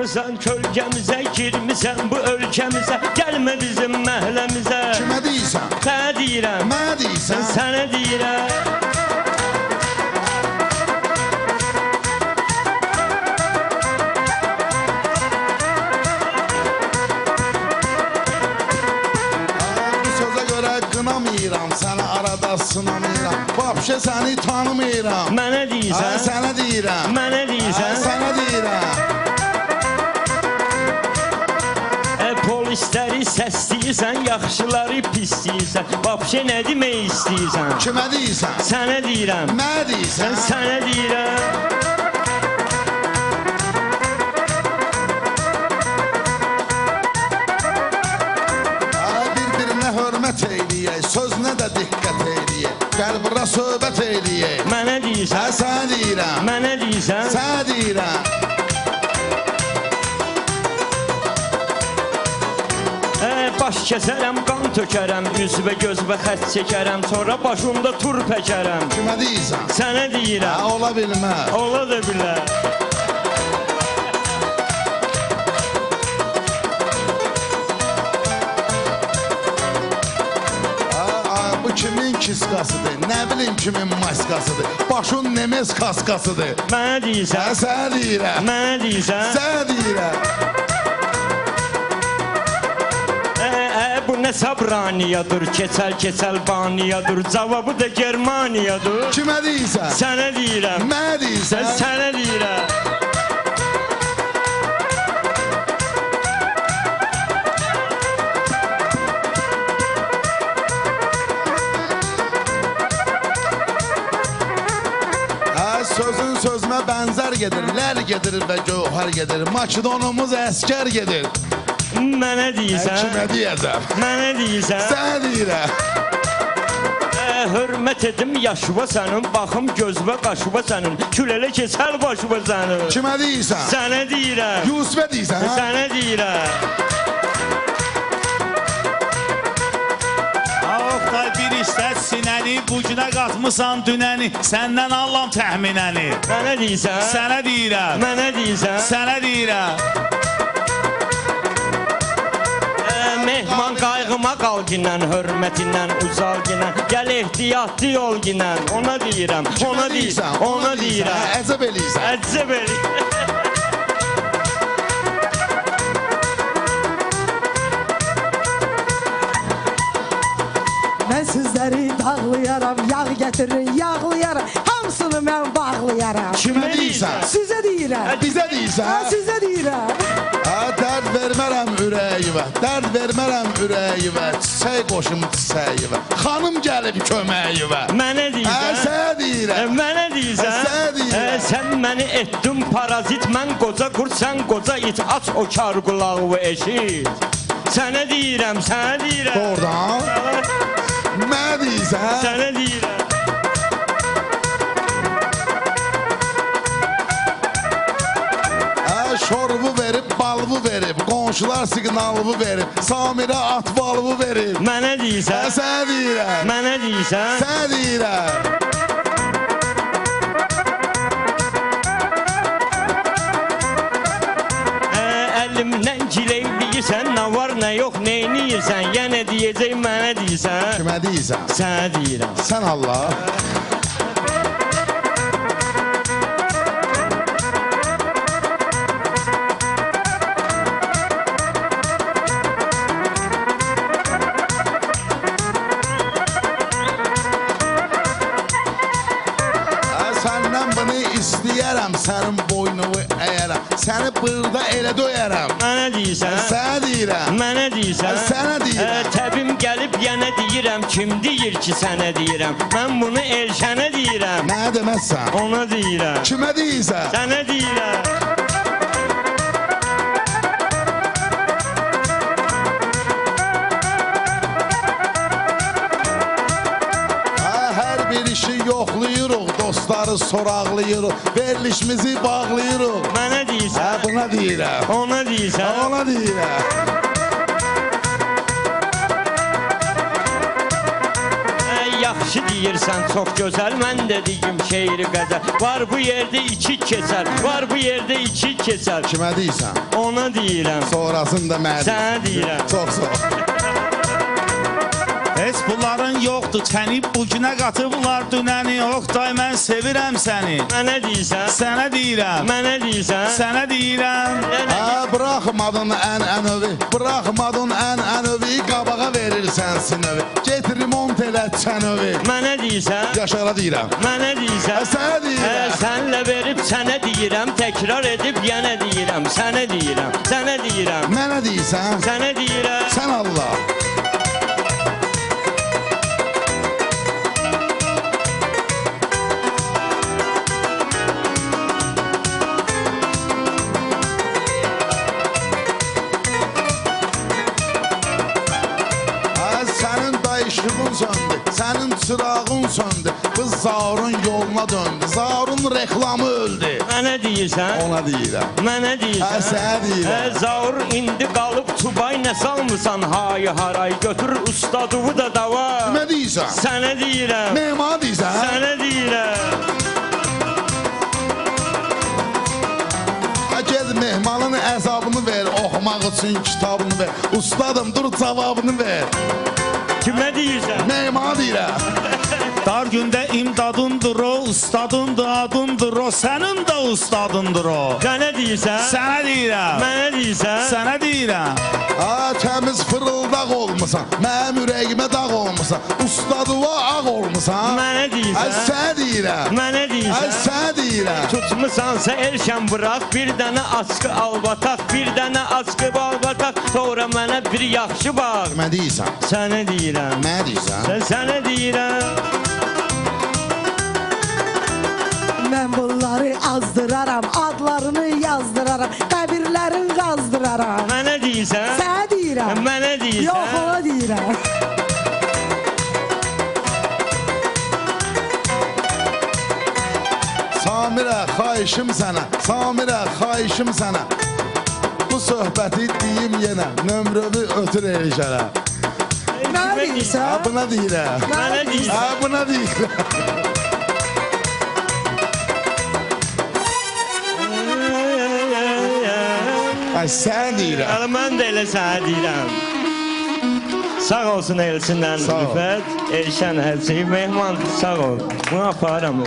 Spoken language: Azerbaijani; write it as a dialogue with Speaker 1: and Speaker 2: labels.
Speaker 1: Atmısan kölgəmizə, girmisən bu ölkəmizə, gəlmə bizim məhləmizə.
Speaker 2: Kimə deyirsən?
Speaker 1: Sənə deyirəm.
Speaker 2: Mənə deyirsən?
Speaker 1: Sənə deyirəm.
Speaker 2: Qınamıram, səni arada sınamıram. Vapşe səni tanımıram.
Speaker 1: Mənə deyirsən?
Speaker 2: Sənə deyirəm.
Speaker 1: Mənə deyirsən?
Speaker 2: Sənə deyirəm.
Speaker 1: Polisləri səsləyirsən, yaxşıları pisləyirsən. Vapşe nə demək istəyirsən?
Speaker 2: Kimə deyirsən?
Speaker 1: Sənə deyirəm.
Speaker 2: Mənə deyirsən?
Speaker 1: Sənə deyirəm.
Speaker 2: Sözünə də diqqət eyləyək, gəl bura söhbət eyləyək.
Speaker 1: Mənə deyirsən?
Speaker 2: Sənə deyirəm.
Speaker 1: Mənə deyirsən?
Speaker 2: Sənə deyirəm.
Speaker 1: Baş kəsərəm, qan tökərəm, üz və göz və xət çəkərəm, sonra başımda tur pəkərəm.
Speaker 2: Kimə deyirsən?
Speaker 1: Sənə deyirəm.
Speaker 2: Ola bilməz.
Speaker 1: Ola da bilər.
Speaker 2: Kimin kiskasıdır, nə bilim kimin maskasıdır, başın nemes kaskasıdır.
Speaker 1: Mənə deyirsən?
Speaker 2: Sənə deyirəm.
Speaker 1: Mənə deyirsən?
Speaker 2: Sənə deyirəm.
Speaker 1: Bu nə sabraniyadır, keçəl baniyadır, cavabı da Germaniyadır.
Speaker 2: Kimə deyirsən?
Speaker 1: Sənə deyirəm.
Speaker 2: Mənə deyirsən?
Speaker 1: Sənə deyirəm.
Speaker 2: Sözün sözümə bənzər gedir, lər gedir və gövhər gedir, Makedonumuz əskər gedir.
Speaker 1: Mənə deyirsən?
Speaker 2: Kimə deyəcəm?
Speaker 1: Mənə deyirsən?
Speaker 2: Sənə deyirəm.
Speaker 1: Hörmət edim yaşıva sənin, baxım gözvə qaşıva sənin, külələ keçər başıva sənin.
Speaker 2: Kimə deyirsən?
Speaker 1: Sənə deyirəm.
Speaker 2: Yusufə deyirsən?
Speaker 1: Sənə deyirəm.
Speaker 3: Oqtay bir istət sinəni, bu günə qatmısan dünəni, səndən allam təxminəni.
Speaker 1: Mənə deyirsən?
Speaker 3: Sənə deyirəm.
Speaker 1: Mənə deyirsən?
Speaker 3: Sənə deyirəm.
Speaker 1: Mehman qayğıma qal ginən, hörmətindən uzal ginən, gəl ehtiyatlı yol ginən, ona deyirəm. Ona deyirsən? Ona deyirəm.
Speaker 2: Əcəb eləyirsən.
Speaker 1: Əcəb eləyirsən.
Speaker 4: Mən sizləri dağlayaram, yağ gətirin, yağlayaram, hamısını mən bağlayaram.
Speaker 2: Kimə deyirsən?
Speaker 4: Sizə deyirəm.
Speaker 2: Bizə deyirsən?
Speaker 4: Sizə deyirəm.
Speaker 2: Dərd vermərəm ürəyivə, dərd vermərəm ürəyivə, çiçək qoşum çiçəyivə, xanım gəlib köməyivə.
Speaker 1: Mənə deyirsən?
Speaker 2: Sənə deyirəm.
Speaker 1: Mənə deyirsən?
Speaker 2: Sənə deyirəm.
Speaker 1: Sən məni etdin parazit, mən qoca qurt, sən qoca it, aç o kar qulağı eşit. Sənə deyirəm, sənə deyirəm.
Speaker 2: Doğrudan? Mənə deyirsən?
Speaker 1: Sənə deyirəm.
Speaker 2: Şorubu verib, balvu verib, qonşular siqnalvu verib, Samirə atvalvu verib.
Speaker 1: Mənə deyirsən?
Speaker 2: Sənə deyirəm.
Speaker 1: Mənə deyirsən?
Speaker 2: Sənə deyirəm.
Speaker 1: Əlimdən gileyliyirsən, nə var, nə yox, neyniyirsən, yenə deyəcək mənə deyirsən?
Speaker 2: Kimə deyirsən?
Speaker 1: Sənə deyirəm.
Speaker 2: Sən Allah. İstəyərəm sənin boynuvu əyərəm, səni burada elə döyərəm.
Speaker 1: Mənə deyirsən?
Speaker 2: Sənə deyirəm.
Speaker 1: Mənə deyirsən?
Speaker 2: Sənə deyirəm.
Speaker 1: Təbim gəlib yenə deyirəm, kim deyir ki sənə deyirəm? Mən bunu Elşənə deyirəm.
Speaker 2: Mənə deməzsən.
Speaker 1: Ona deyirəm.
Speaker 2: Kimə deyirsən?
Speaker 1: Sənə deyirəm.
Speaker 2: Hər bir işi yoxlayırıq, dostları soraqlayırıq, verilişimizi bağlayırıq.
Speaker 1: Mənə deyirsən?
Speaker 2: Buna deyirəm.
Speaker 1: Ona deyirsən?
Speaker 2: Ona deyirəm.
Speaker 1: yaxşı deyirsən, çox gözəl. Mən də deyim şeiri qəzəl. Var bu yerdə iki keçər, var bu yerdə iki keçər.
Speaker 2: Kimə deyirsən?
Speaker 1: Ona deyirəm,
Speaker 2: Sonrasında mənə
Speaker 1: sənə deyirəm.
Speaker 2: Çox sağ ol.
Speaker 3: Heç bunların yoxdur, çənib bu günə qatıblar dünəni. Oqtay, mən sevirəm səni.
Speaker 1: Mənə deyirsən,
Speaker 3: Sənə deyirəm,
Speaker 1: mənə deyirsən.
Speaker 3: sənə deyirəm.
Speaker 2: Bıraxmadın ən-ənövi, bıraxmadın ən-ənövi, qabağa verirsən sinövi. Get remont elə çənövi.
Speaker 1: Mənə deyirsən,
Speaker 2: Yaşara deyirəm.
Speaker 1: mənə deyirsən.
Speaker 2: Sənə deyirəm.
Speaker 1: Sənlə verib sənə deyirəm, təkrar edib yenə deyirəm. Sənə deyirəm, sənə deyirəm.
Speaker 2: Mənə deyirsən?
Speaker 1: Sənə deyirəm.
Speaker 2: Sən Allah. İşığın söndü, sənin çırağın söndü. Qız Zaurun yoluna döndü, Zaurun reklamı öldü.
Speaker 1: Mənə deyirsən,
Speaker 2: Ona deyirəm.
Speaker 1: mənə deyirsən.
Speaker 2: Sənə deyirəm.
Speaker 1: Zaur indi qalıb Tubay, nə salmısan hayı haray. Götür ustadıvı da dava.
Speaker 2: Kimə deyirsən?
Speaker 1: Sənə deyirəm,
Speaker 2: Mehmana deyirsən?
Speaker 1: sənə deyirəm.
Speaker 2: Gez mehmanın əzabını ver, oxumaq üçün kitabını ver. Ustadım, dur cavabını ver.
Speaker 1: Kimə deyirsən?
Speaker 2: Mehmana deyirəm.
Speaker 3: Dar gündə imdadındır o, ustadındır, adındır o, sənin də ustadındır o.
Speaker 1: Sənə deyirsən?
Speaker 3: Sənə deyirəm,
Speaker 1: Mənə deyirsən?
Speaker 3: sənə deyirəm.
Speaker 2: Təmiz fırıldaq olmusan, mənim ürəyimə dağ olmusan, ustadıva ağ olmusan.
Speaker 1: Mənə deyirsən?
Speaker 2: Sənə deyirəm.
Speaker 1: Mənə deyirsən?
Speaker 2: Sənə deyirəm.
Speaker 1: Tutmusansa erkən bıraq, bir dənə askı albataq, bir dənə askı balbataq, sonra mənə bir yaxşı bax.
Speaker 2: Kimə deyirsən?
Speaker 1: Sənə deyirəm.
Speaker 2: Mənə deyirsən?
Speaker 1: Sənə deyirəm.
Speaker 4: Mən bunları azdıraram, adlarını yazdıraram, qəbirlərin qazdıraram.
Speaker 1: Mənə deyirsən?
Speaker 4: Sənə deyirəm.
Speaker 1: Mənə deyirsən?
Speaker 4: Yox, ona deyirəm.
Speaker 2: Samirə, xahişim sənə, Samirə, xahişim sənə. Bu söhbəti deyim yenə, nömrəvi ötür elişərə.
Speaker 4: Mənə deyirsən?
Speaker 2: Buna deyirəm.
Speaker 1: Mənə deyirsən?
Speaker 2: Buna deyirəm. Sən deyirəm.
Speaker 1: Mən də elə sənə deyirəm. Sağ olsun Elçindən
Speaker 2: Sağ ol.
Speaker 1: Rüfət, Elşən Həlçin, mehman sağ ol. Bunu aparam.